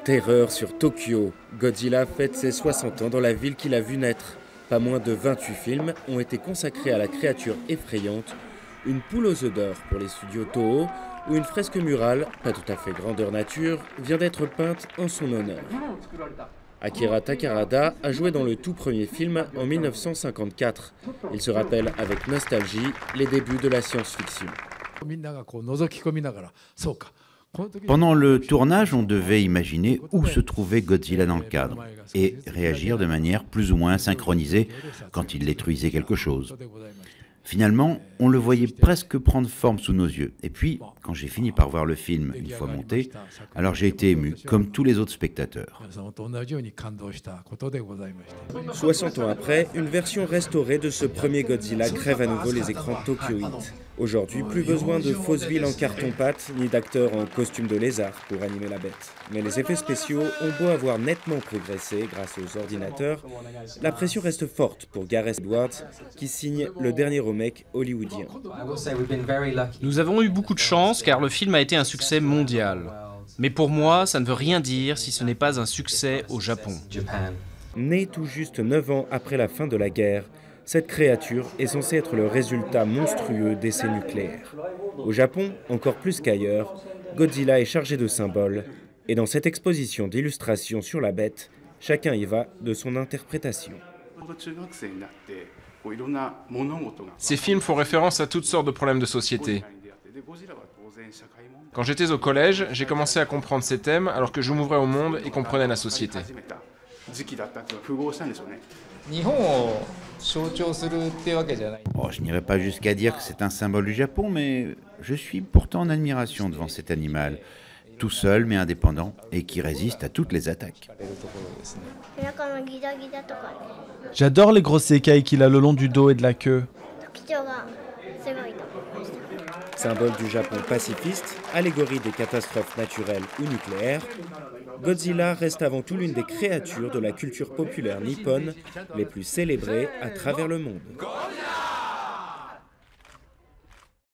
Terreur sur Tokyo. Godzilla fête ses 60 ans dans la ville qu'il a vu naître. Pas moins de 28 films ont été consacrés à la créature effrayante, une poule aux œufs d'or pour les studios Toho, où une fresque murale, pas tout à fait grandeur nature, vient d'être peinte en son honneur. Akira Takarada a joué dans le tout premier film en 1954. Il se rappelle avec nostalgie les débuts de la science-fiction. Pendant le tournage, on devait imaginer où se trouvait Godzilla dans le cadre et réagir de manière plus ou moins synchronisée quand il détruisait quelque chose. Finalement, on le voyait presque prendre forme sous nos yeux. Et puis, quand j'ai fini par voir le film une fois monté, alors j'ai été ému, comme tous les autres spectateurs. 60 ans après, une version restaurée de ce premier Godzilla crève à nouveau les écrans Tokyo Heat. Aujourd'hui, plus besoin de fausses villes en carton-pâte, ni d'acteurs en costume de lézard pour animer la bête. Mais les effets spéciaux ont beau avoir nettement progressé grâce aux ordinateurs, la pression reste forte pour Gareth Edwards, qui signe le dernier remake hollywoodien. Nous avons eu beaucoup de chance car le film a été un succès mondial. Mais pour moi, ça ne veut rien dire si ce n'est pas un succès au Japon. Né tout juste 9 ans après la fin de la guerre, cette créature est censée être le résultat monstrueux d'essais nucléaires. Au Japon, encore plus qu'ailleurs, Godzilla est chargé de symboles, et dans cette exposition d'illustrations sur la bête, chacun y va de son interprétation. Ces films font référence à toutes sortes de problèmes de société. Quand j'étais au collège, j'ai commencé à comprendre ces thèmes alors que je m'ouvrais au monde et comprenais la société. Oh, je n'irai pas jusqu'à dire que c'est un symbole du Japon, mais je suis pourtant en admiration devant cet animal, tout seul mais indépendant et qui résiste à toutes les attaques. J'adore les grosses écailles qu'il a le long du dos et de la queue. Symbole du Japon pacifiste, allégorie des catastrophes naturelles ou nucléaires, Godzilla reste avant tout l'une des créatures de la culture populaire nippone les plus célébrées à travers le monde.